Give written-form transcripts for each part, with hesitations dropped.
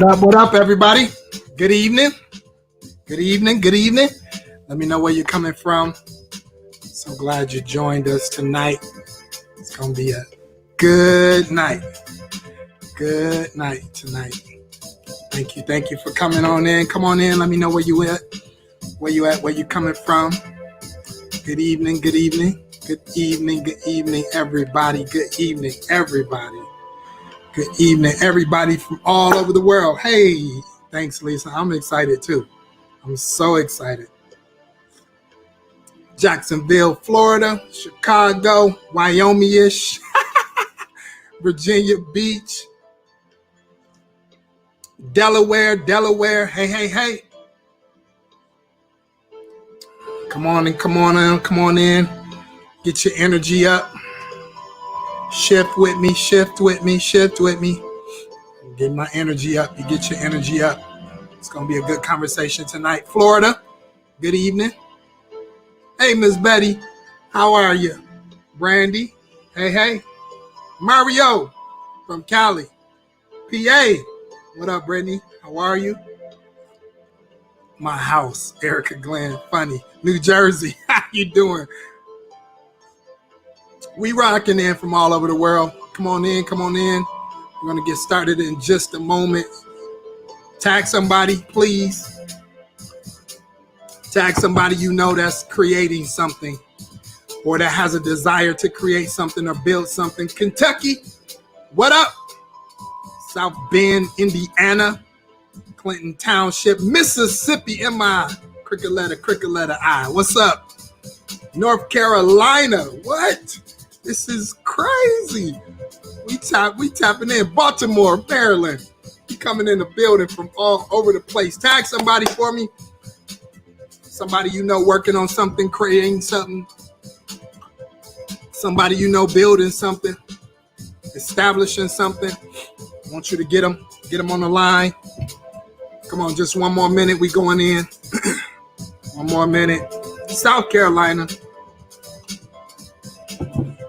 What up, everybody? Good evening. Good evening. Good evening. Let me know where you're coming from. So glad you joined us tonight. It's going to be a good night. Good night tonight. Thank you. Thank you for coming on in. Come on in. Let me know where you at. Where you at? Where you coming from? Good evening. Good evening. Good evening. Good evening, everybody. Good evening, everybody. Good evening, everybody from all over the world. Hey, thanks, Lisa. I'm excited too. I'm so excited. Jacksonville, Florida, Chicago, Wyoming-ish, Virginia Beach, Delaware. Hey. Come on in. Get your energy up. Shift with me. Get my energy up. You get your energy up. It's going to be a good conversation tonight. Florida, good evening. Hey, Miss Betty, how are you? Brandy, hey. Mario from Cali. PA, what up, Brittany? How are you? My house, Erica Glenn, funny. New Jersey, how you doing? We rocking in from all over the world. Come on in. We're going to get started in just a moment. Tag somebody, please. Tag somebody you know that's creating something or that has a desire to create something or build something. Kentucky, what up? South Bend, Indiana, Clinton Township, Mississippi, MI, cricket letter I. What's up? North Carolina, what? This is crazy. We tapping in. Baltimore, Maryland. You coming in the building from all over the place. Tag somebody for me. Somebody you know working on something, creating something. Somebody you know building something, establishing something. I want you to get them on the line. Come on, just one more minute. We going in. One more minute. South Carolina.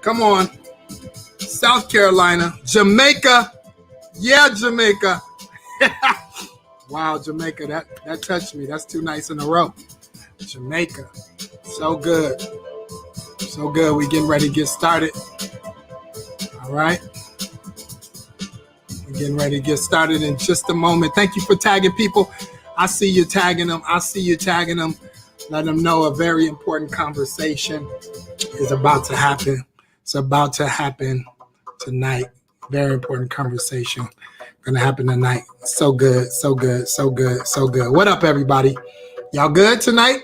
Come on. South Carolina. Jamaica. Yeah, Jamaica. Wow, Jamaica. That touched me. That's 2 nights in a row. Jamaica. So good. So good. We getting ready to get started. All right. We're getting ready to get started in just a moment. Thank you for tagging people. I see you tagging them. Let them know a very important conversation is about to happen. It's about to happen tonight. Very important conversation going to happen tonight. So good. What up, everybody? Y'all good tonight?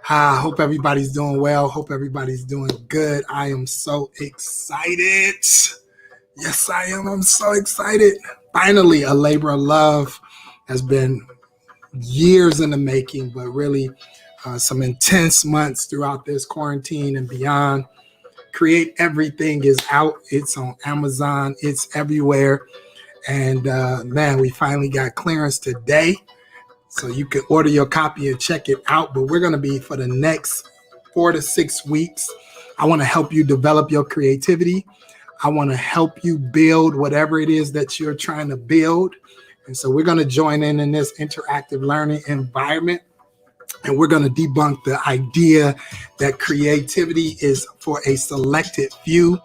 Hope everybody's doing well. Hope everybody's doing good. I am so excited. Yes, I am. I'm so excited. Finally, a labor of love has been years in the making, but really some intense months throughout this quarantine and beyond. Create Everything is out. It's on Amazon. It's everywhere. And man, we finally got clearance today. So you can order your copy and check it out. But we're going to be for the next 4 to 6 weeks. I want to help you develop your creativity. I want to help you build whatever it is that you're trying to build. And so we're going to join in this interactive learning environment. And we're going to debunk the idea that creativity is for a selected few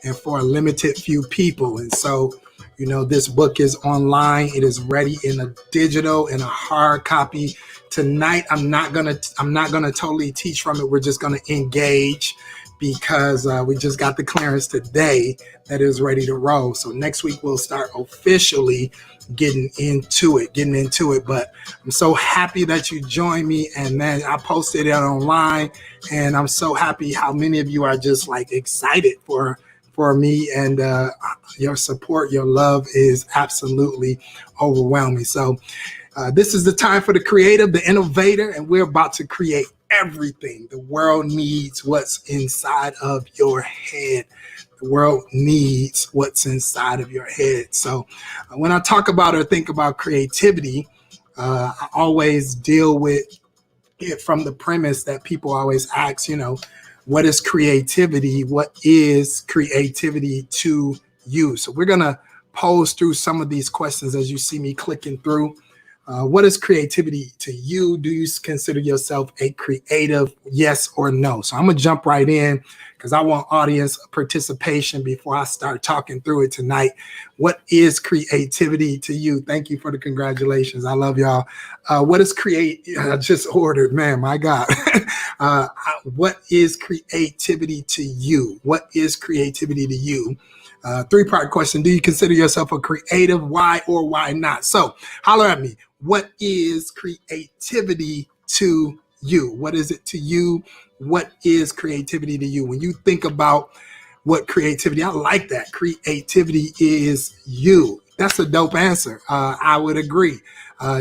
and for a limited few people. And so, you know, this book is online. It is ready in a digital and a hard copy. Tonight, I'm not gonna totally teach from it. We're just gonna engage because we just got the clearance today that is ready to roll. So next week we'll start officially getting into it. But I'm so happy that you joined me, and man, I posted it online, and I'm so happy how many of you are just like excited for me, and your support, your love is absolutely overwhelming. So this is the time for the creative, the innovator, and we're about to create everything. The world needs what's inside of your head. The world needs what's inside of your head. So when I talk about or think about creativity, I always deal with it from the premise that people always ask, you know, what is creativity? What is creativity to you? So we're going to pose through some of these questions as you see me clicking through. What is creativity to you? Do you consider yourself a creative? Yes or no? So I'm going to jump right in because I want audience participation before I start talking through it tonight. What is creativity to you? Thank you for the congratulations. I love y'all. What is I just ordered, man, my God. What is creativity to you? What is creativity to you? Three-part question. Do you consider yourself a creative? Why or why not? So holler at me. What is creativity to you? What is it to you? What is creativity to you? When you think about what creativity, I like that. Creativity is you. That's a dope answer. I would agree.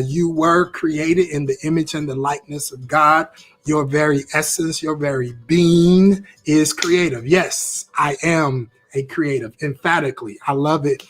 You were created in the image and the likeness of God. Your very essence, your very being is creative. Yes, I am a creative. Emphatically, I love it.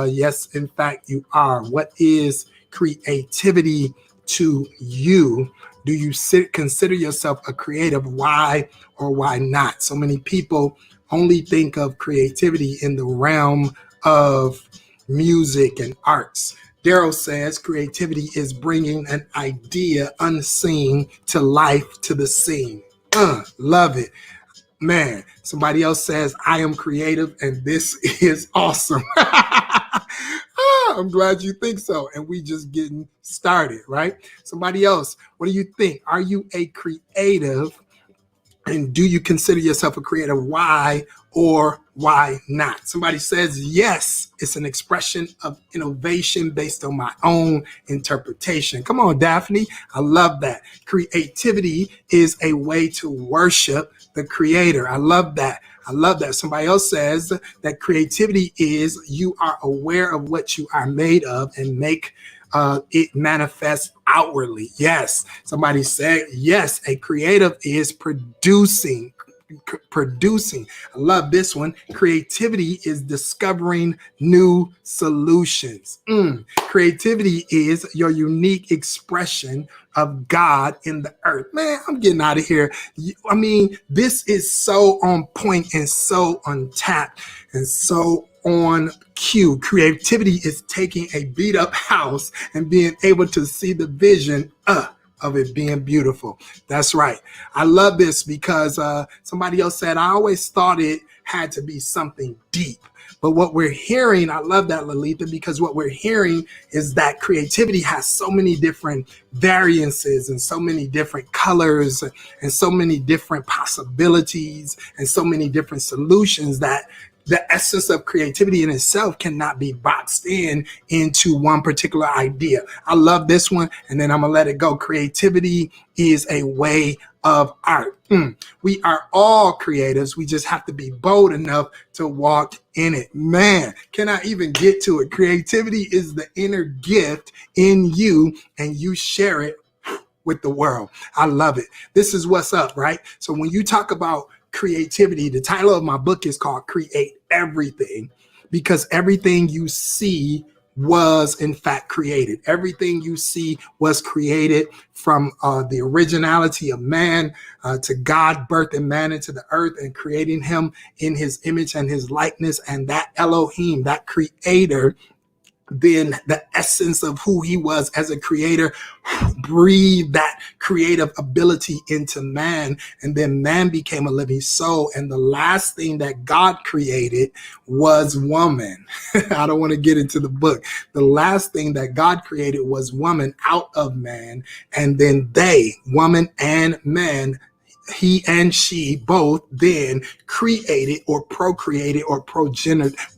Yes, in fact, you are. What is creativity to you? Do you consider yourself a creative? Why or why not? So many people only think of creativity in the realm of music and arts. Daryl says creativity is bringing an idea unseen to life to the scene. Love it. Man, somebody else says, I am creative and this is awesome. I'm glad you think so. And we just getting started, right? Somebody else, what do you think? Are you a creative? And do you consider yourself a creative? Why or why not? Somebody says, yes, it's an expression of innovation based on my own interpretation. Come on, Daphne. I love that. Creativity is a way to worship the creator. I love that. I love that. Somebody else says that creativity is you are aware of what you are made of and make it manifests outwardly. Yes. Somebody said, yes, a creative is producing. I love this one. Creativity is discovering new solutions. Creativity is your unique expression of God in the earth. Man, I'm getting out of here. I mean, this is so on point and so untapped and so on cue. Creativity is taking a beat up house and being able to see the vision of it being beautiful. That's right. I love this because somebody else said, I always thought it had to be something deep. But what we're hearing, I love that, Lalitha, because what we're hearing is that creativity has so many different variances and so many different colors and so many different possibilities and so many different solutions that the essence of creativity in itself cannot be boxed into one particular idea. I love this one, and then I'm gonna let it go. Creativity is a way of art. We are all creatives. We just have to be bold enough to walk in it. Man, can I even get to it? Creativity is the inner gift in you, and you share it with the world. I love it. This is what's up, right? So when you talk about creativity, the title of my book is called Create Everything, because everything you see was in fact created. Everything you see was created from the originality of man to God birthing man into the earth and creating him in his image and his likeness. And that Elohim, that creator, then the essence of who he was as a creator, breathed that creative ability into man, and then man became a living soul. And the last thing that God created was woman. I don't want to get into the book. The last thing that God created was woman out of man, and then they, woman and man, he and she both then created or procreated or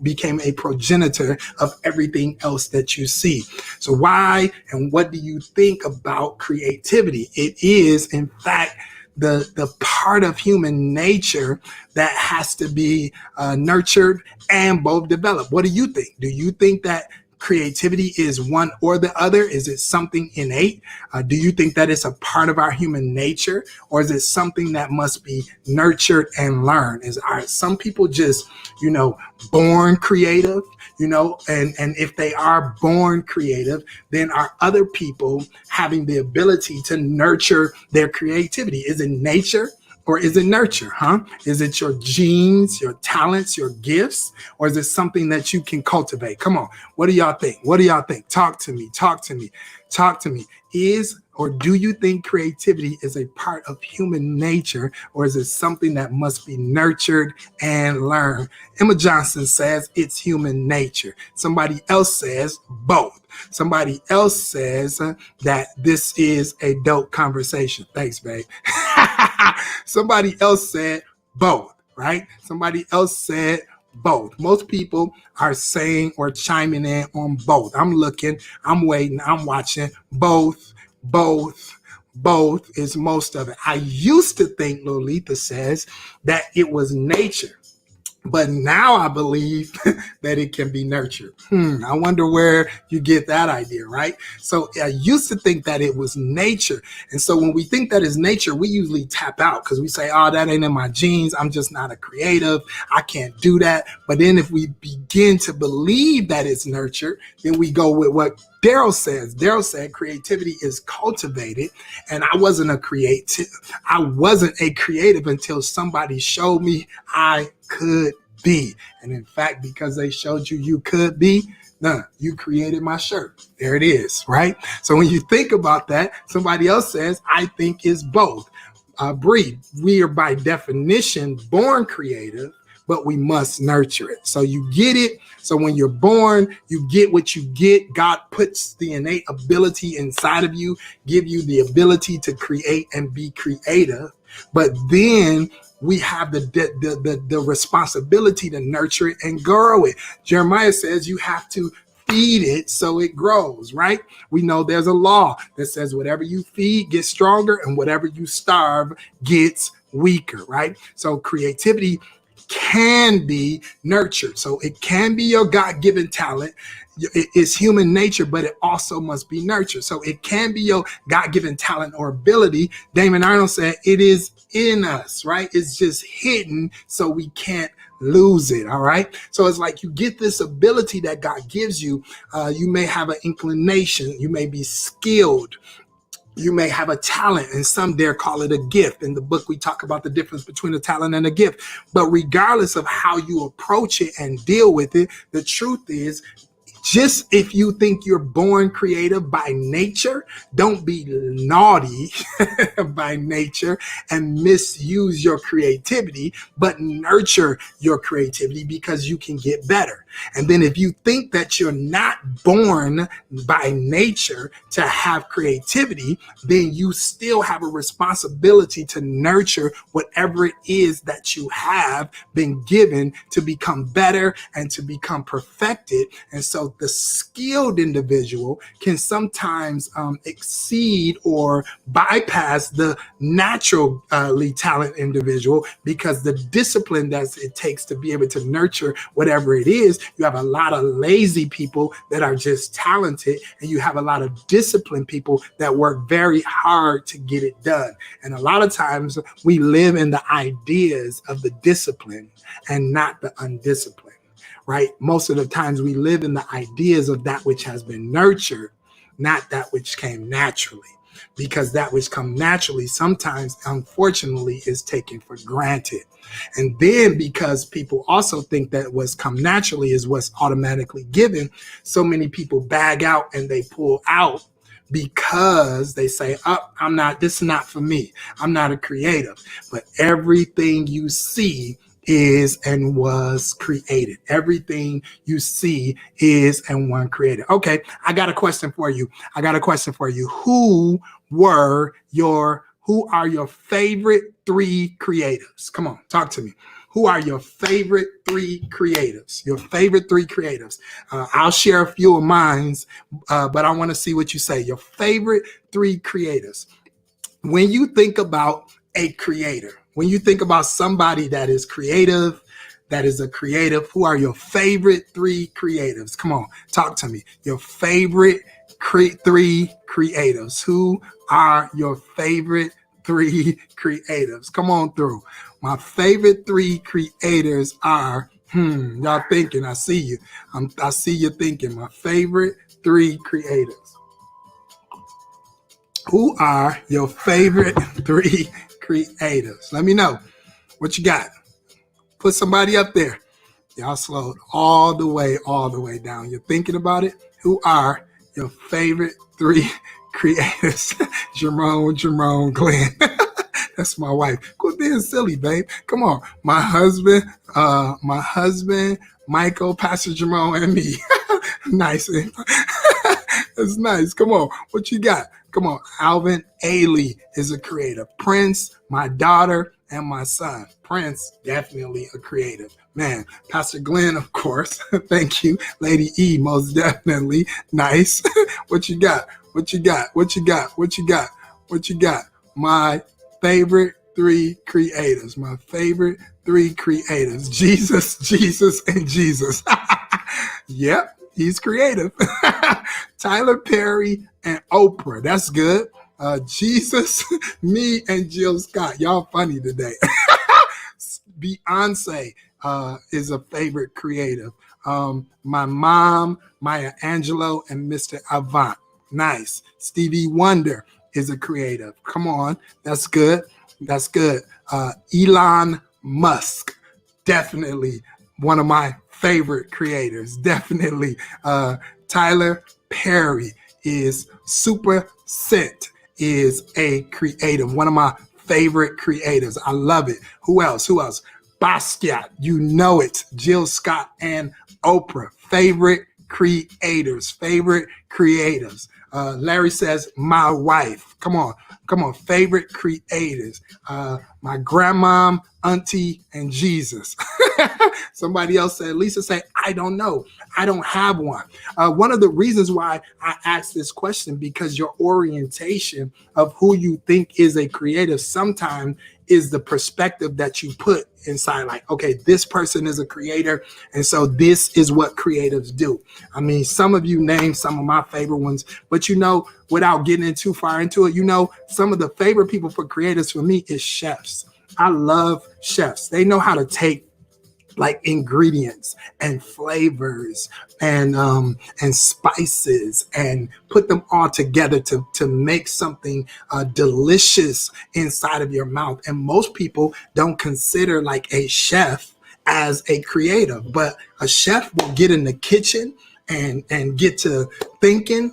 became a progenitor of everything else that you see. So why and what do you think about creativity? It is, in fact, the part of human nature that has to be nurtured and both developed. What do you think? Do you think that creativity is one or the other? Is it something innate? Do you think that it's a part of our human nature, or is it something that must be nurtured and learned? Are some people just, born creative, and if they are born creative, then are other people having the ability to nurture their creativity? Is it nature? or is it nurture? Is it your genes, your talents, your gifts, or is it something that you can cultivate? Come on. What do y'all think? What do y'all think? Talk to me. Talk to me. Talk to me. Is or do you think creativity is a part of human nature, or is it something that must be nurtured and learned? Emma Johnson says it's human nature. Somebody else says both. Somebody else says that this is a dope conversation. Thanks, babe. Somebody else said both, right? Somebody else said both. Most people are saying or chiming in on both. I'm looking, I'm waiting, I'm watching. Both is most of it. I used to think, Lolita says, that it was nature. But now I believe that it can be nurtured. I wonder where you get that idea, right? So I used to think that it was nature. And so when we think that is nature, we usually tap out because we say, oh, that ain't in my genes. I'm just not a creative. I can't do that. But then if we begin to believe that it's nurtured, then we go with what Daryl says. Daryl said creativity is cultivated, and I wasn't a creative until somebody showed me I could be. And in fact, because they showed you could be, you created my shirt. There it is, right? So when you think about that, somebody else says, I think it's both. Bree, we are by definition born creative, but we must nurture it. So you get it. So when you're born, you get what you get. God puts the innate ability inside of you, give you the ability to create and be creative. But then we have the responsibility to nurture it and grow it. Jeremiah says you have to feed it so it grows, right? We know there's a law that says whatever you feed gets stronger and whatever you starve gets weaker, right? So creativity can be nurtured. So it can be your God-given talent. It's human nature, but it also must be nurtured. So it can be your God-given talent or ability. Damon Arnold said it is in us, right? It's just hidden so we can't lose it. All right. So it's like you get this ability that God gives you. You may have an inclination. You may be skilled. You may have a talent, and some dare call it a gift. In the book, we talk about the difference between a talent and a gift. But regardless of how you approach it and deal with it, the truth is, just if you think you're born creative by nature, don't be naughty by nature and misuse your creativity, but nurture your creativity because you can get better. And then if you think that you're not born by nature to have creativity, then you still have a responsibility to nurture whatever it is that you have been given to become better and to become perfected. And so the skilled individual can sometimes exceed or bypass the naturally talented individual because the discipline that it takes to be able to nurture whatever it is. You have a lot of lazy people that are just talented, and you have a lot of disciplined people that work very hard to get it done. And a lot of times we live in the ideas of the discipline and not the undisciplined. Right? Most of the times we live in the ideas of that which has been nurtured, not that which came naturally, because that which comes naturally sometimes, unfortunately, is taken for granted. And then because people also think that what's come naturally is what's automatically given, so many people bag out and they pull out because they say, this is not for me. I'm not a creative. But everything you see is and was created. Everything you see is and was created. Okay, I got a question for you. Who are your favorite three creatives? Come on, talk to me. Who are your favorite three creatives? I'll share a few of mine, but I want to see what you say. Your favorite three creatives. When you think about a creator, when you think about somebody that is creative, that is a creative, who are your favorite three creatives? Come on, talk to me. Your favorite three creatives. Who are your favorite three creatives? Come on through. My favorite three creators are, y'all thinking, I see you. I see you thinking. My favorite three creatives. Who are your favorite three creatives. Let me know what you got. Put somebody up there. Y'all slowed all the way down. You're thinking about it? Who are your favorite 3 creatives? Jerome, Glenn. That's my wife. Quit being silly, babe. Come on. My husband, Michael, Pastor Jerome, and me. Nice. That's nice. Come on. What you got? Come on. Alvin Ailey is a creative. Prince, my daughter, and my son. Prince, definitely a creative. Man, Pastor Glenn, of course. Thank you. Lady E, most definitely. Nice. What you got? What you got? What you got? What you got? What you got? My favorite 3 creatives. My favorite 3 creatives. Jesus, and Jesus. Yep, he's creative. Tyler Perry and Oprah. That's good. Jesus, me, and Jill Scott. Y'all funny today. Beyonce is a favorite creative. My mom, Maya Angelou, and Mr. Avant. Nice. Stevie Wonder is a creative. Come on. That's good. That's good. Elon Musk. Definitely one of my favorite creators. Definitely. Tyler Perry is Super Scent is a creative. One of my favorite creators. I love it. Who else? Basquiat. You know it. Jill Scott and Oprah. Favorite creators. Larry says, my wife. Come on. Favorite creators. My grandmom, auntie, and Jesus. Somebody else said, Lisa said, I don't know. I don't have one. One of the reasons why I asked this question, because your orientation of who you think is a creative sometimes is the perspective that you put inside. Like, okay, this person is a creator, and so this is what creatives do. I mean, some of you named some of my favorite ones, but without getting in too far into it, some of the favorite people for creators for me is chefs. I love chefs. They know how to take like ingredients and flavors and spices and put them all together to make something delicious inside of your mouth. And most people don't consider like a chef as a creative, but a chef will get in the kitchen and get to thinking,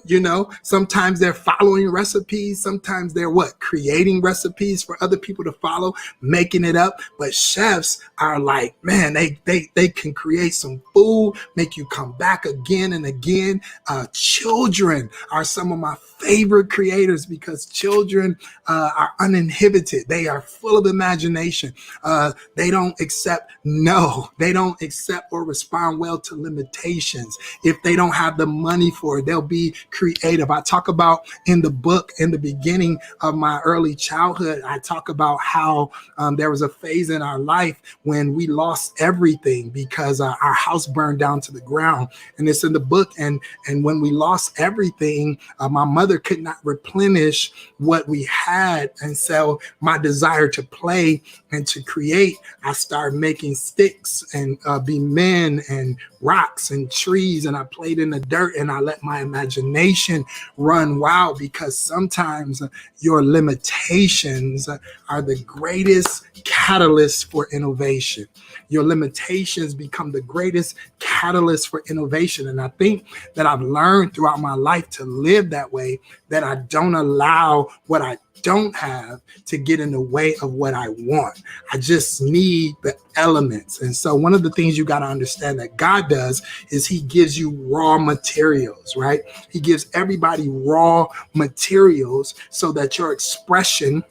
sometimes they're following recipes. Sometimes they're creating recipes for other people to follow, making it up. But chefs are like, man, they can create some food, make you come back again and again. Children are some of my favorite creators because children are uninhibited. They are full of imagination. They don't accept no. They don't accept or respond well to limitations. If they don't have the money for it, they'll be creative. I talk about in the book, in the beginning of my early childhood, I talk about how there was a phase in our life when we lost everything because our house burned down to the ground. And it's in the book. And when we lost everything, my mother could not replenish what we had. And so my desire to play and to create, I started making sticks and be men and rocks and trees. And I played in the dirt and I let my imagination run wild, because sometimes your limitations are the greatest catalyst for innovation. Your limitations become the greatest catalyst for innovation. And I think that I've learned throughout my life to live that way, that I don't allow what I don't have to get in the way of what I want. I just need the elements. And so one of the things you got to understand that God does is he gives you raw materials, right? He gives everybody raw materials so that your expression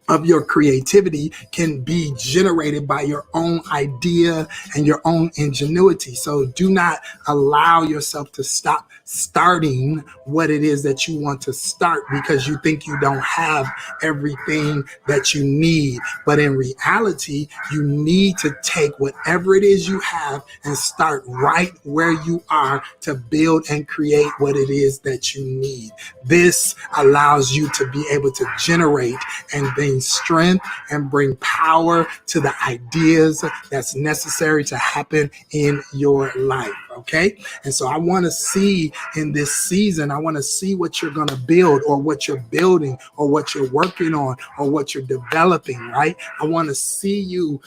of your creativity can be generated by your own idea and your own ingenuity. So do not allow yourself to stop starting what it is that you want to start because you think you don't have everything that you need. But in reality, you need to take whatever it is you have and start right where you are to build and create what it is that you need. This allows you to be able to generate and bring strength and bring power to the ideas that's necessary to happen in your life. okay? And so I want to see in this season, I want to see what you're going to build or what you're building or what you're working on or what you're developing, right? I want to see you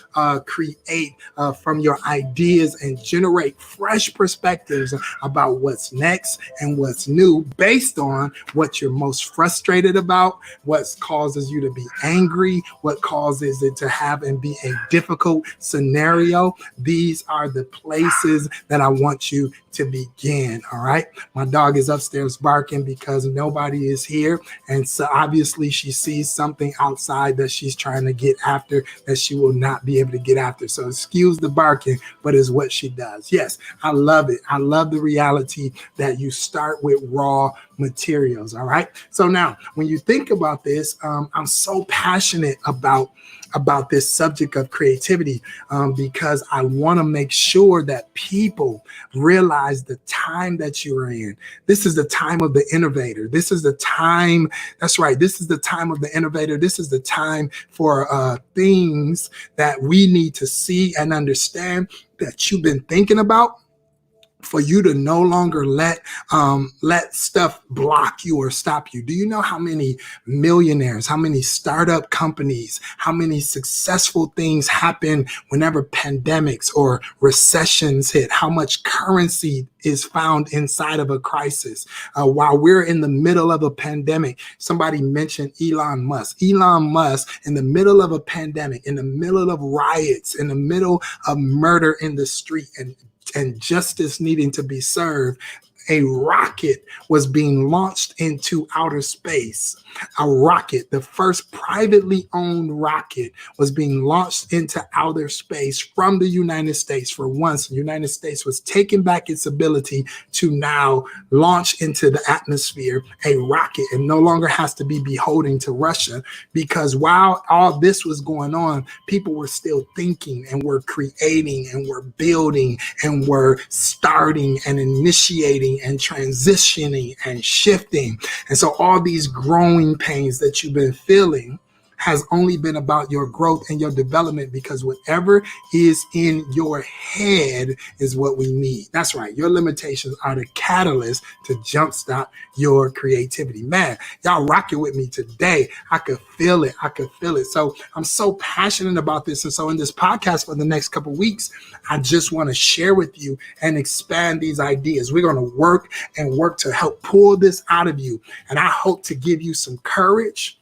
create from your ideas and generate fresh perspectives about what's next and what's new based on what you're most frustrated about, what causes you to be angry, what causes it to have and be a difficult scenario. These are the places that I want you to begin, all right? My dog is upstairs barking because nobody is here, and so obviously she sees something outside that she's trying to get after that she will not be able to get after. So excuse the barking, but it's what she does. Yes, I love it. I love the reality that you start with raw materials, all right? So now, when you think about this, I'm so passionate about this subject of creativity because I want to make sure that people realize the time that you're in. This is the time of the innovator. This is the time, that's right, this is the time of the innovator. This is the time for things that we need to see and understand that you've been thinking about, for you to no longer let stuff block you or stop you. Do you know how many millionaires, how many startup companies, how many successful things happen whenever pandemics or recessions hit? How much currency is found inside of a crisis? While we're in the middle of a pandemic, somebody mentioned Elon Musk. Elon Musk, in the middle of a pandemic, in the middle of riots, in the middle of murder in the street, and justice needing to be served, a rocket was being launched into outer space. A rocket, the first privately owned rocket, was being launched into outer space from the United States. For once, the United States was taking back its ability to now launch into the atmosphere a rocket and no longer has to be beholden to Russia, because while all this was going on, people were still thinking and were creating and were building and were starting and initiating and transitioning and shifting. And so all these growing pains that you've been feeling has only been about your growth and your development, because whatever is in your head is what we need. That's right. Your limitations are the catalyst to jumpstart your creativity. Man, y'all rocking with me today. I could feel it. I could feel it. So I'm so passionate about this. And so in this podcast for the next couple of weeks, I just want to share with you and expand these ideas. We're going to work to help pull this out of you. And I hope to give you some courage.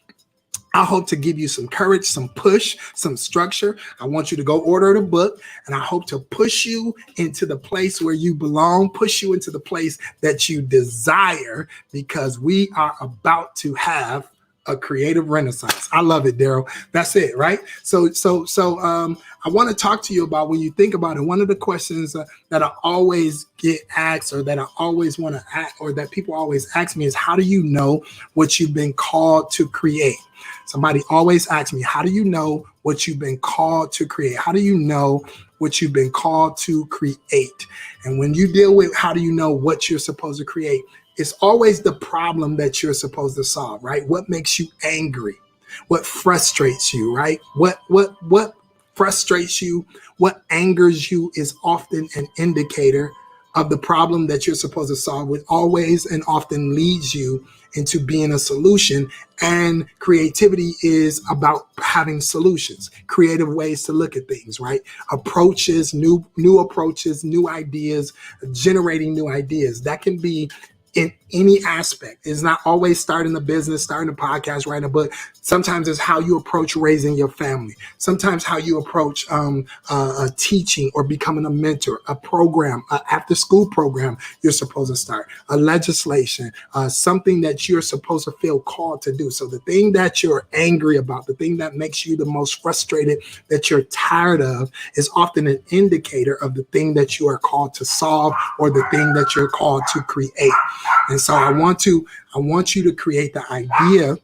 I hope to give you some courage, some push, some structure. I want you to go order the book, and I hope to push you into the place where you belong, push you into the place that you desire, because we are about to have a creative renaissance. I love it, Daryl. That's it, right? So I want to talk to you about, when you think about it, one of the questions that I always get asked, or that I always want to ask, or that people always ask me, is how do you know what you've been called to create? Somebody always asks me, how do you know what you've been called to create? How do you know what you've been called to create? And when you deal with how do you know what you're supposed to create, it's always the problem that you're supposed to solve, right? What makes you angry? What frustrates you, right? What frustrates you, what angers you is often an indicator of the problem that you're supposed to solve, which always and often leads you into being a solution. And creativity is about having solutions, creative ways to look at things, right? Approaches, new approaches, new ideas, generating new ideas. That can be in any aspect. It's not always starting a business, starting a podcast, writing a book. Sometimes it's how you approach raising your family. Sometimes how you approach teaching or becoming a mentor, a program, an after school program you're supposed to start, a legislation, something that you're supposed to feel called to do. So the thing that you're angry about, the thing that makes you the most frustrated, that you're tired of, is often an indicator of the thing that you are called to solve, or the thing that you're called to create. And so I want you to create the idea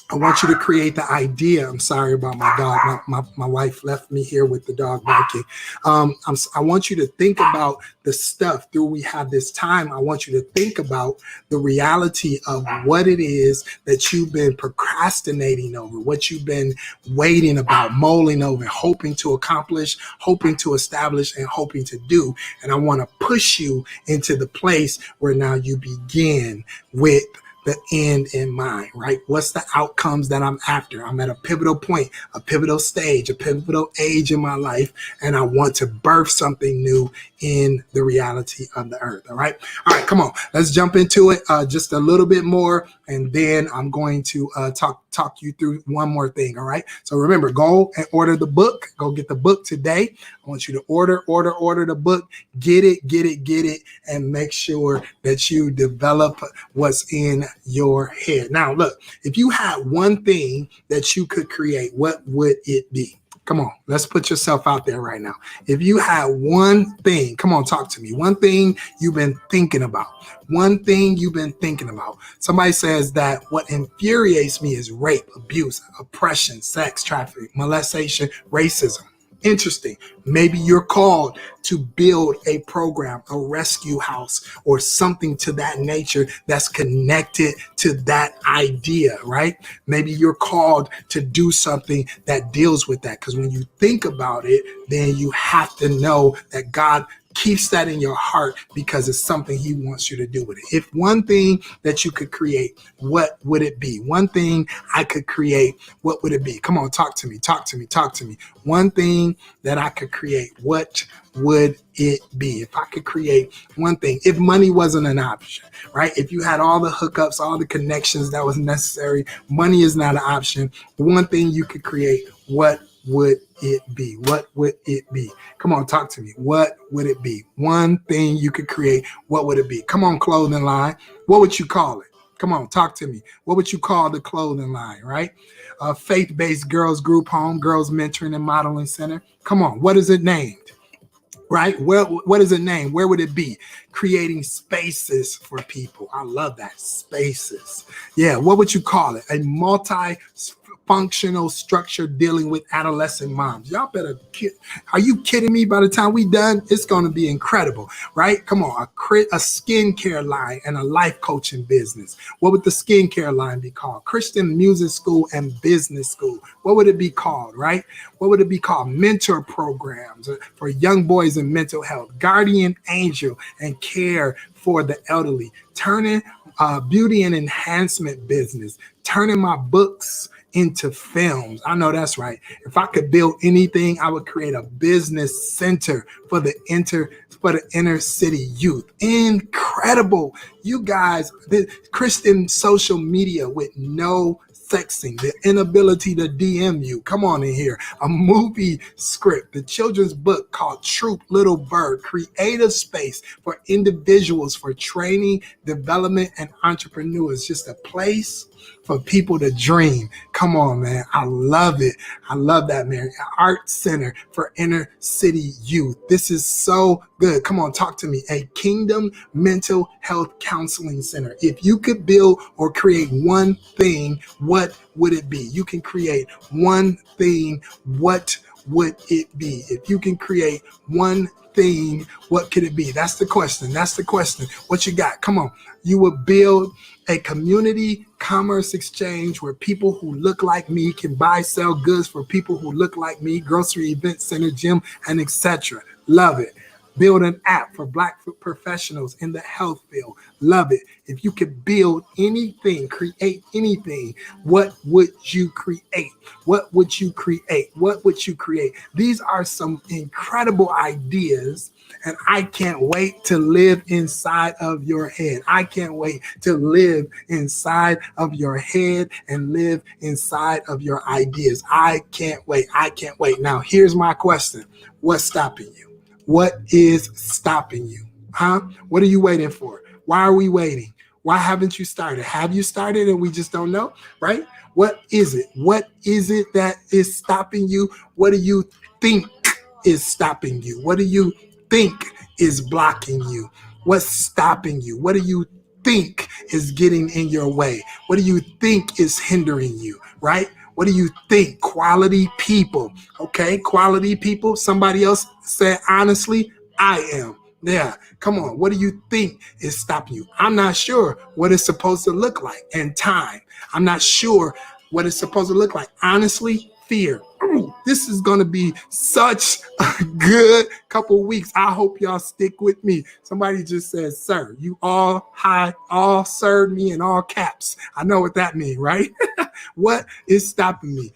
I want you to create the idea. I'm sorry about my dog. My wife left me here with the dog barking. I want you to think about the stuff through we have this time. I want you to think about the reality of what it is that you've been procrastinating over, what you've been waiting about, mulling over, hoping to accomplish, hoping to establish, and hoping to do. And I want to push you into the place where now you begin with the end in mind, right? What's the outcomes that I'm after? I'm at a pivotal point, a pivotal stage, a pivotal age in my life, and I want to birth something new in the reality of the earth. All right. All right. Come on. Let's jump into it just a little bit more. And then I'm going to talk you through one more thing. All right. So remember, go and order the book. Go get the book today. I want you to order the book, get it, and make sure that you develop what's in your head. Now, look, if you had one thing that you could create, what would it be? Come on, let's put yourself out there right now. If you had one thing, come on, talk to me. One thing you've been thinking about. One thing you've been thinking about. Somebody says that what infuriates me is rape, abuse, oppression, sex trafficking, molestation, racism. Interesting. Maybe you're called to build a program, a rescue house, or something to that nature that's connected to that idea, right? Maybe you're called to do something that deals with that. Because when you think about it, then you have to know that God keeps that in your heart because it's something he wants you to do with it. If one thing that you could create, what would it be? One thing I could create, what would it be? Come on, talk to me. One thing that I could create, what would it be? If I could create one thing, if money wasn't an option, right? If you had all the hookups, all the connections that was necessary, money is not an option. One thing you could create, what would it be? What would it be? Come on, talk to me. What would it be? One thing you could create, what would it be? Come on, clothing line. What would you call it? Come on, talk to me. What would you call the clothing line, right? Faith-based girls group home, girls mentoring and modeling center. Come on, what is it named? Right? What is it named? Where would it be? Creating spaces for people. I love that. Spaces. Yeah. What would you call it? A multi-functional structure dealing with adolescent moms. Y'all better, are you kidding me? By the time we done, it's going to be incredible, right? Come on. A skincare line and a life coaching business. What would the skincare line be called? Christian music school and business school. What would it be called, right? What would it be called? Mentor programs for young boys in mental health, guardian angel and care for the elderly, turning beauty and enhancement business, turning my books into films. I know that's right. If I could build anything, I would create a business center for the inner city youth. Incredible. You guys, the Christian social media with no sexing, the inability to DM you. Come on in here. A movie script, the children's book called Troop Little Bird, creative space for individuals for training, development, and entrepreneurs. Just a place for people to dream. Come on, man. I love it. I love that, man. Art center for inner city youth. This is so good. Come on, talk to me. A Kingdom Mental Health Counseling Center. If you could build or create one thing, what would it be? You can create one thing. What would it be? If you can create one thing, what could it be? That's the question. What you got? Come on. You would build a community commerce exchange where people who look like me can buy, sell goods for people who look like me, grocery, event center, gym, and etc. Love it. Build an app for Black professionals in the health field. Love it. If you could build anything, create anything, what would you create? What would you create? What would you create? These are some incredible ideas, and I can't wait to live inside of your head. I can't wait to live inside of your head and live inside of your ideas. I can't wait. Now, here's my question. What's stopping you? What is stopping you? Huh? What are you waiting for? Why are we waiting? Why haven't you started? Have you started and we just don't know, right? What is it? What is it that is stopping you? What do you think is stopping you? What do you think is blocking you? What's stopping you? What do you think is getting in your way? What do you think is hindering you, right? What do you think? Quality people. Okay, quality people. Somebody else said, honestly, I am. Yeah, come on. What do you think is stopping you? I'm not sure what it's supposed to look like. And time. I'm not sure what it's supposed to look like. Honestly, fear. Ooh, this is going to be such a good couple weeks. I hope y'all stick with me. Somebody just said, sir, you all served me in all caps. I know what that means, right? What is stopping me?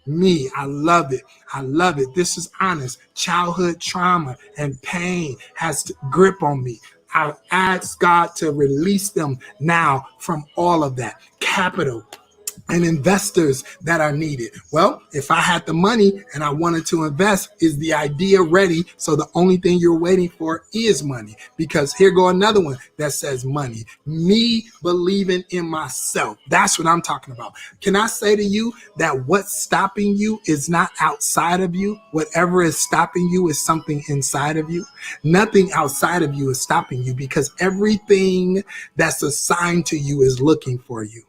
Me. I love it. I love it. This is honest. Childhood trauma and pain has grip on me. I ask God to release them now from all of that. Capital and investors that are needed. Well, if I had the money and I wanted to invest, is the idea ready? So the only thing you're waiting for is money. Because here go another one that says money. Me believing in myself. That's what I'm talking about. Can I say to you that what's stopping you is not outside of you? Whatever is stopping you is something inside of you. Nothing outside of you is stopping you, because everything that's assigned to you is looking for you.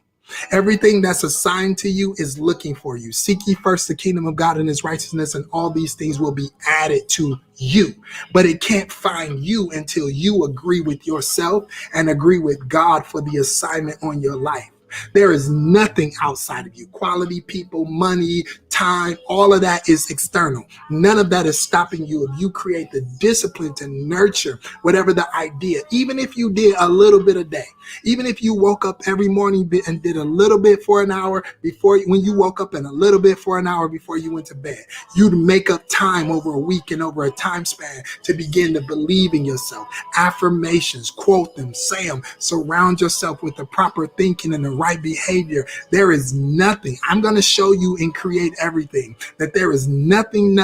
Everything that's assigned to you is looking for you. Seek ye first the kingdom of God and his righteousness, and all these things will be added to you. But it can't find you until you agree with yourself and agree with God for the assignment on your life. There is nothing outside of you. Quality people, money, time, all of that is external. None of that is stopping you if you create the discipline to nurture whatever the idea, even if you did a little bit a day, even if you woke up every morning and did a little bit for an hour before when you woke up and a little bit for an hour before you went to bed. You'd make up time over a week and over a time span to begin to believe in yourself. Affirmations, quote them, say them, surround yourself with the proper thinking and the right behavior. There is nothing. I'm going to show you and create everything that there is nothing,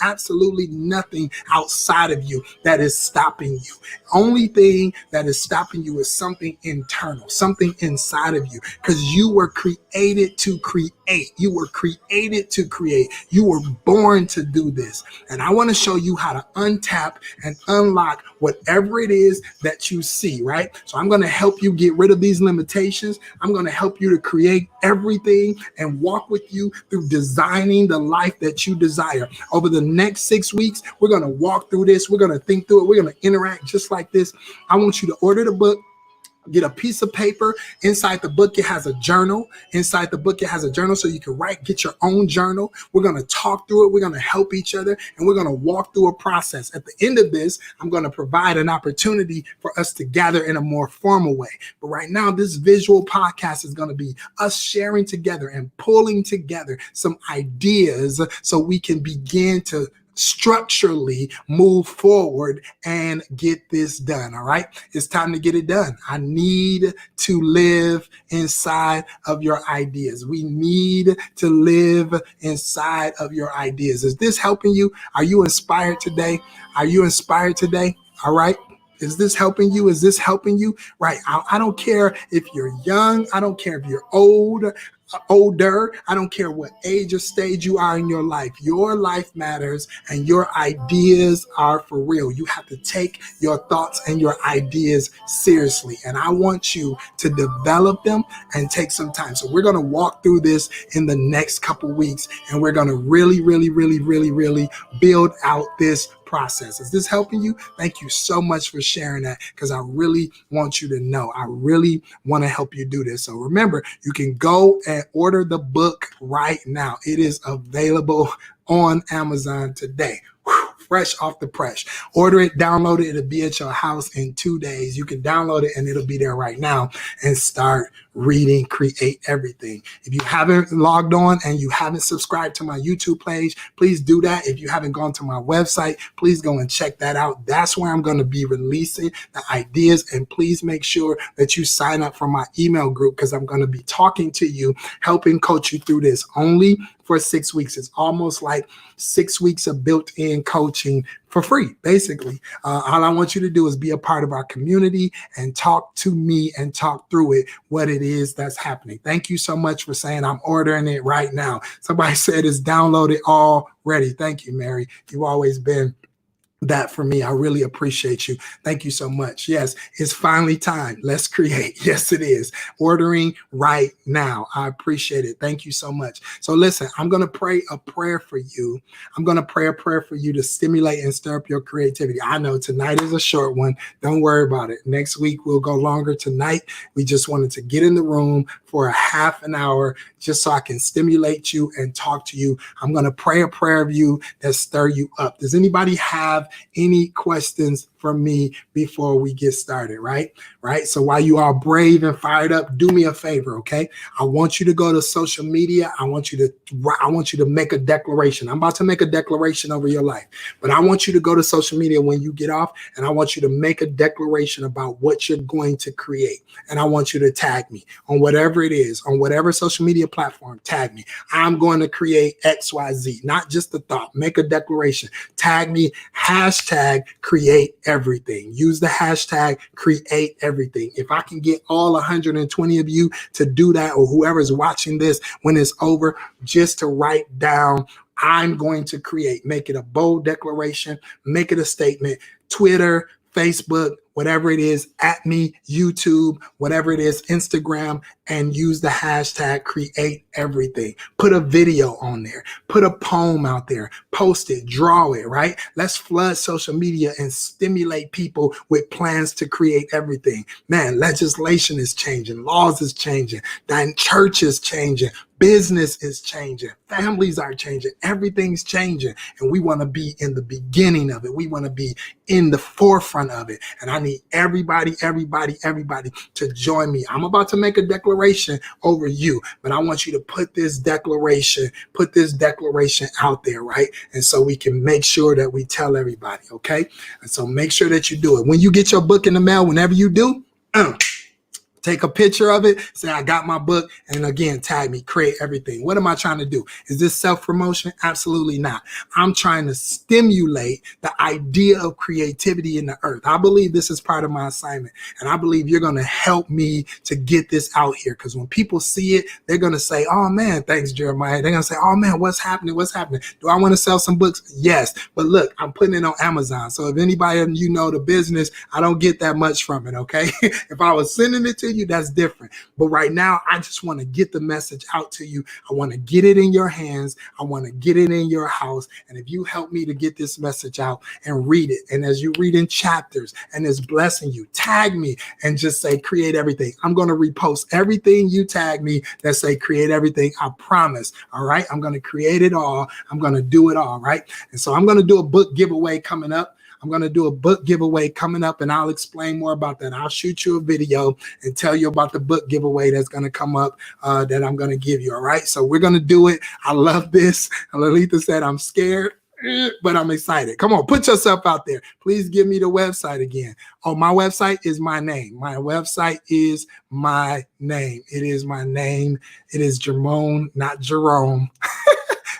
absolutely nothing outside of you that is stopping you. Only thing that is stopping you is something internal, something inside of you, because you were created to create. You were created to create. You were born to do this. And I want to show you how to untap and unlock whatever it is that you see, right? So I'm going to help you get rid of these limitations. I'm going to help you to create everything and walk with you through designing the life that you desire. Over the next 6 weeks, we're going to walk through this. We're going to think through it. We're going to interact just like this. I want you to order the book. Get a piece of paper. Inside the book, it has a journal. So you can write, get your own journal. We're going to talk through it. We're going to help each other, and we're going to walk through a process. At the end of this, I'm going to provide an opportunity for us to gather in a more formal way. But right now, this visual podcast is going to be us sharing together and pulling together some ideas so we can begin to structurally move forward and get this done. All right. It's time to get it done. I need to live inside of your ideas. We need to live inside of your ideas. Is this helping you? Are you inspired today? All right. Is this helping you? Right. I don't care if you're young. I don't care if you're older. I don't care what age or stage you are in your life. Your life matters, and your ideas are for real. You have to take your thoughts and your ideas seriously. And I want you to develop them and take some time. So we're going to walk through this in the next couple weeks, and we're going to really build out this process. Is this helping you? Thank you so much for sharing that, because I really want you to know. I really want to help you do this. So remember, you can go and order the book right now. It is available on Amazon today. Fresh off the press. Order it, download it. It'll be at your house in 2 days. You can download it and it'll be there right now, and start reading, create everything. If you haven't logged on and you haven't subscribed to my YouTube page, please do that. If you haven't gone to my website, please go and check that out. That's where I'm going to be releasing the ideas. And please make sure that you sign up for my email group, because I'm going to be talking to you, helping coach you through this only for 6 weeks. It's almost like 6 weeks of built-in coaching for free, basically. All I want you to do is be a part of our community and talk to me and talk through it, what it is that's happening. Thank you so much for saying I'm ordering it right now. Somebody said it's downloaded already. Thank you, Mary. You've always been that for me. I really appreciate you. Thank you so much. Yes, it's finally time. Let's create. Yes, it is. Ordering right now. I appreciate it. Thank you so much. So listen, I'm going to pray a prayer for you. I'm going to pray a prayer for you to stimulate and stir up your creativity. I know tonight is a short one. Don't worry about it. Next week we'll go longer. Tonight we just wanted to get in the room for a half an hour just so I can stimulate you and talk to you. I'm going to pray a prayer of you that stir you up. Does anybody have any questions from me before we get started? Right. So while you are brave and fired up, do me a favor. Okay. I want you to go to social media. I want you to make a declaration. I'm about to make a declaration over your life, but I want you to go to social media when you get off, and I want you to make a declaration about what you're going to create. And I want you to tag me on whatever it is, on whatever social media platform. Tag me. I'm going to create XYZ, not just a thought. Make a declaration. Tag me, hashtag create everything. Use the hashtag create everything. If I can get all 120 of you to do that, or whoever's watching this when it's over, just to write down, I'm going to create. Make it a bold declaration. Make it a statement. Twitter, Facebook, whatever it is, at me, YouTube, whatever it is, Instagram, and use the hashtag create everything. Put a video on there, put a poem out there, post it, draw it, right? Let's flood social media and stimulate people with plans to create everything. Man, legislation is changing, laws is changing, then church is changing, business is changing, families are changing, everything's changing, and we want to be in the beginning of it. We want to be in the forefront of it, and I need everybody to join me. I'm about to make a declaration over you, but I want you to put this declaration out there, right? And so we can make sure that we tell everybody, okay? And so make sure that you do it. When you get your book in the mail, whenever you do, take a picture of it, say, I got my book, and again, tag me, create everything. What am I trying to do? Is this self-promotion? Absolutely not. I'm trying to stimulate the idea of creativity in the earth. I believe this is part of my assignment, and I believe you're going to help me to get this out here, because when people see it, they're going to say, oh man, thanks, Jeremiah. They're going to say, oh man, what's happening? Do I want to sell some books? Yes, but look, I'm putting it on Amazon. So if anybody of you know the business, I don't get that much from it, okay? If I was sending it to you, that's different. But right now, I just want to get the message out to you. I want to get it in your hands. I want to get it in your house. And if you help me to get this message out and read it, and as you read in chapters and it's blessing you, tag me and just say, create everything. I'm going to repost everything you tag me that say, create everything. I promise. All right. I'm going to create it all. I'm going to do it all. Right. And so I'm going to do a book giveaway coming up. And I'll explain more about that. I'll shoot you a video and tell you about the book giveaway that's going to come up that I'm going to give you. All right. So we're going to do it. I love this. Lalitha said, I'm scared, but I'm excited. Come on, put yourself out there. Please give me the website again. Oh, my website is my name. My website is my name. It is my name. It is Jermone, not Jerome.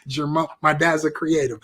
Jermone. My dad's a creative.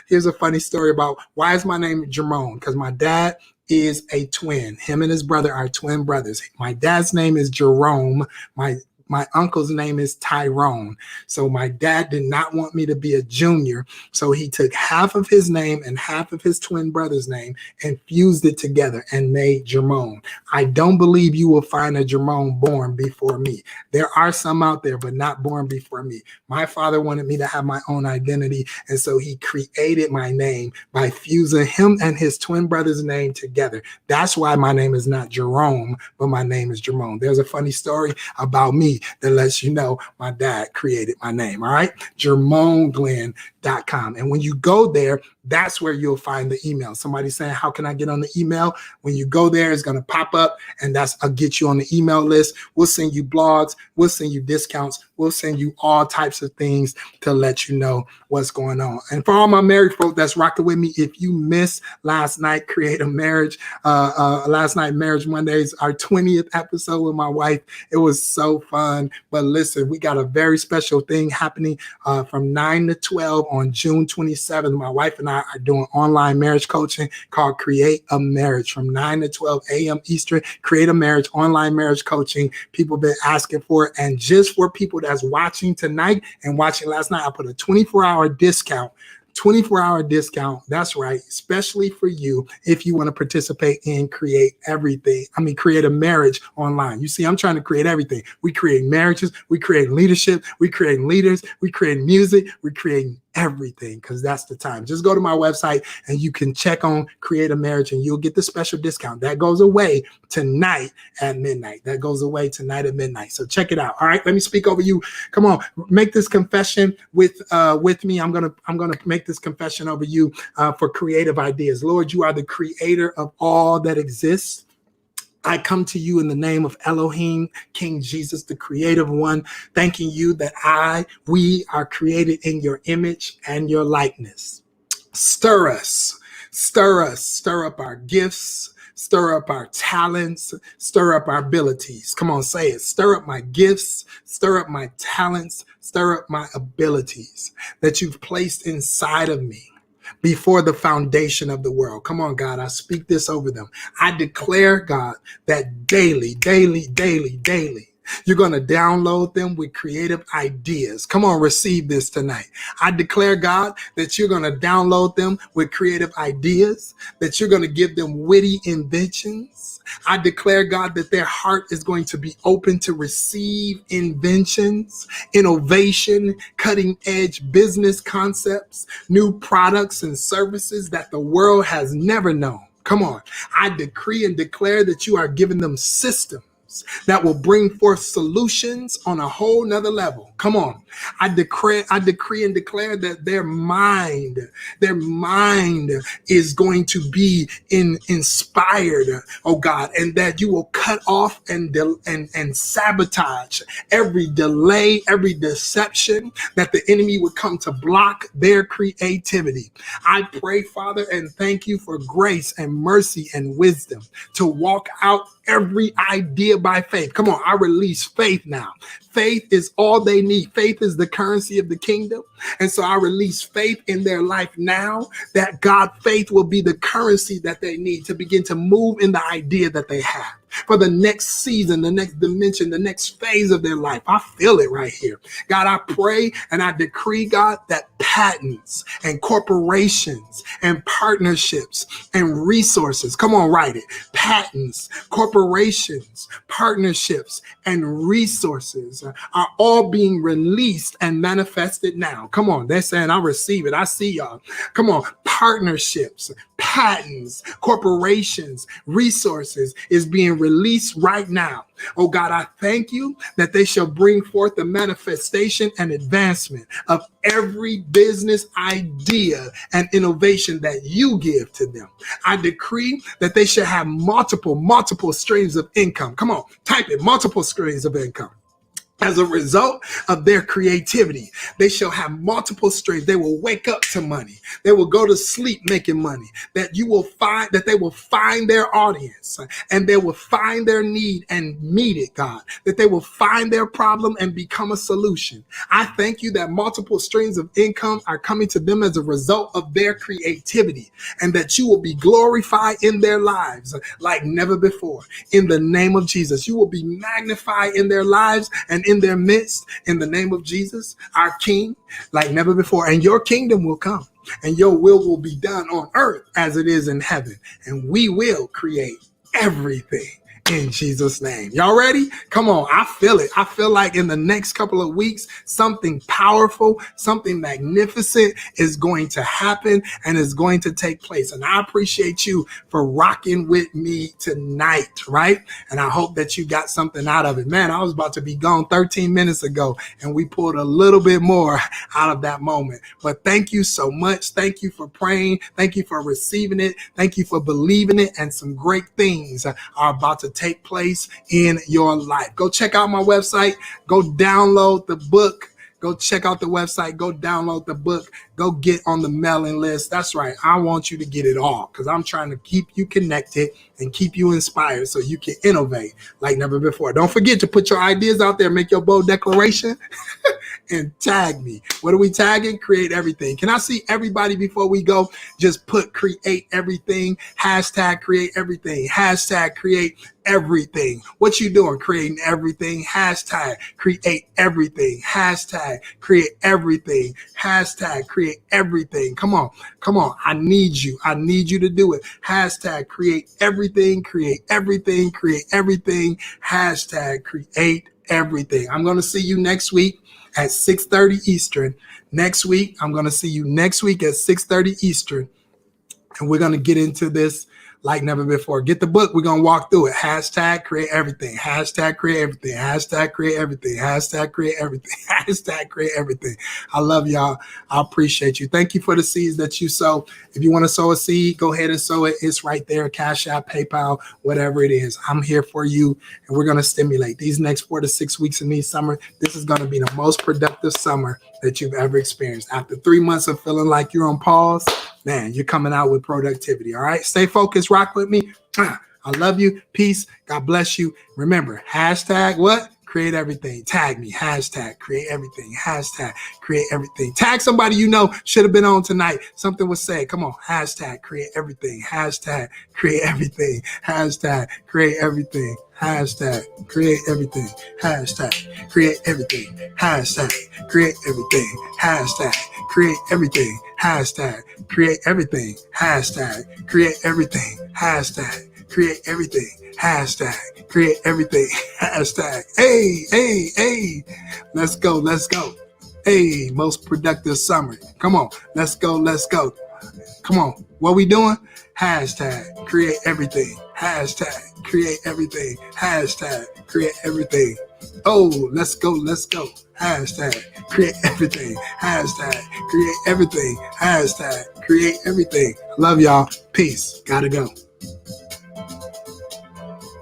Here's a funny story about why is my name Jermone? Because my dad is a twin. Him and his brother are twin brothers. My dad's name is Jerome. My uncle's name is Tyrone. So my dad did not want me to be a junior. So he took half of his name and half of his twin brother's name and fused it together and made Jermone. I don't believe you will find a Jermone born before me. There are some out there, but not born before me. My father wanted me to have my own identity. And so he created my name by fusing him and his twin brother's name together. That's why my name is not Jerome, but my name is Jermone. There's a funny story about me that lets you know my dad created my name. All right. JermoneGlenn.com. And when you go there, that's where you'll find the email. Somebody's saying, how can I get on the email? When you go there, it's going to pop up, and I'll get you on the email list. We'll send you blogs. We'll send you discounts. We'll send you all types of things to let you know what's going on. And for all my married folk that's rocking with me, if you missed last night, Create a Marriage, last night, Marriage Mondays, our 20th episode with my wife, it was so fun. But listen, we got a very special thing happening from 9 to 12 on June 27th. My wife and I are doing online marriage coaching called Create a Marriage from 9 to 12 a.m. Eastern. Create a Marriage, online marriage coaching. People have been asking for it. And just for people that's watching tonight and watching last night, I put a 24-hour discount 24-hour discount. That's right. Especially for you if you want to participate in create a marriage online. You see, I'm trying to create everything. We create marriages. We create leadership. We create leaders. We create music. We create everything because that's the time. Just go to my website and you can check on create a marriage and you'll get the special discount. That goes away tonight at midnight. So check it out. All right. Let me speak over you. Come on, make this confession with me. I'm gonna make this confession over you for creative ideas. Lord, you are the creator of all that exists. I come to you in the name of Elohim, King Jesus, the creative one, thanking you that we are created in your image and your likeness. Stir up our gifts, stir up our talents, stir up our abilities. Come on, say it. Stir up my gifts, stir up my talents, stir up my abilities that you've placed inside of me before the foundation of the world. Come on, God, I speak this over them. I declare, God, that daily, you're going to download them with creative ideas. Come on, receive this tonight. I declare, God, that you're going to download them with creative ideas, that you're going to give them witty inventions. I declare, God, that their heart is going to be open to receive inventions, innovation, cutting edge business concepts, new products and services that the world has never known. Come on. I decree and declare that you are giving them systems that will bring forth solutions on a whole nother level. Come on. I decree and declare that their mind is going to be inspired, oh God, and that you will cut off and sabotage every delay, every deception that the enemy would come to block their creativity. I pray, Father, and thank you for grace and mercy and wisdom to walk out every idea by faith. Come on, I release faith now. Faith is all they need. Faith is the currency of the kingdom. And so I release faith in their life now, that God, faith will be the currency that they need to begin to move in the idea that they have for the next season, the next dimension, the next phase of their life. I feel it right here. God, I pray and I decree, God, that patents and corporations and partnerships and resources, come on, write it. Patents, corporations, partnerships, and resources are all being released and manifested now. Come on, they're saying, I receive it. I see y'all. Come on, partnerships, patents, corporations, resources is being released right now. Oh God, I thank you that they shall bring forth the manifestation and advancement of every business idea and innovation that you give to them. I decree that they shall have multiple streams of income. Come on, type it, multiple streams of income. As a result of their creativity, they shall have multiple streams. They will wake up to money. They will go to sleep making money. That they will find their audience and they will find their need and meet it, God. That they will find their problem and become a solution. I thank you that multiple streams of income are coming to them as a result of their creativity, and that you will be glorified in their lives like never before. In the name of Jesus, you will be magnified in their lives and in their midst, in the name of Jesus, our King, like never before. And your kingdom will come and your will be done on earth as it is in heaven. And we will create everything in Jesus' name. Y'all ready? Come on. I feel it. I feel like in the next couple of weeks, something powerful, something magnificent is going to happen and is going to take place. And I appreciate you for rocking with me tonight, right? And I hope that you got something out of it. Man, I was about to be gone 13 minutes ago and we pulled a little bit more out of that moment. But thank you so much. Thank you for praying. Thank you for receiving it. Thank you for believing it. And some great things are about to take place in your life. Go check out my website. Go download the book. Go check out the website. Go download the book. Go get on the mailing list. That's right. I want you to get it all because I'm trying to keep you connected and keep you inspired so you can innovate like never before. Don't forget to put your ideas out there. Make your bold declaration and tag me. What are we tagging? Create everything. Can I see everybody before we go? Just put create everything. Hashtag create everything. Hashtag create everything. What you doing? Creating everything. Hashtag create everything. Hashtag create everything. Hashtag create everything. Come on. Come on. I need you. I need you to do it. Hashtag create everything. Create everything. Create everything. Hashtag create everything. I'm going to see you next week at 6:30 Eastern. Next week, I'm going to see you next week at 6:30 Eastern. And we're going to get into this like never before. Get the book. We're going to walk through it. Hashtag create everything. Hashtag create everything. Hashtag create everything. Hashtag create everything. Hashtag create everything. I love y'all. I appreciate you. Thank you for the seeds that you sow. If you want to sow a seed, go ahead and sow it. It's right there. Cash App, PayPal, whatever it is. I'm here for you. And we're going to stimulate these next 4 to 6 weeks in these summer. This is going to be the most productive summer that you've ever experienced. After 3 months of feeling like you're on pause, man, you're coming out with productivity. All right. Stay focused. Rock with me. I love you. Peace. God bless you. Remember, hashtag what? Create everything. Tag me. Hashtag create everything. Hashtag create everything. Tag somebody you know should have been on tonight. Something was said. Come on. Hashtag create everything. Hashtag create everything. Hashtag create everything. Hashtag create everything. Hashtag create everything. Hashtag create everything. Hashtag create everything. Hashtag create everything. Hashtag create everything. Hashtag create everything. Hashtag create everything. Hashtag. Hey. Let's go. Let's go. Hey, most productive summer. Come on. Let's go. Let's go. Come on. What we doing? Hashtag create everything. Hashtag create everything. Hashtag create everything. Oh, let's go. Let's go. Hashtag create everything. Hashtag create everything. Hashtag create everything. Love y'all. Peace. Gotta go.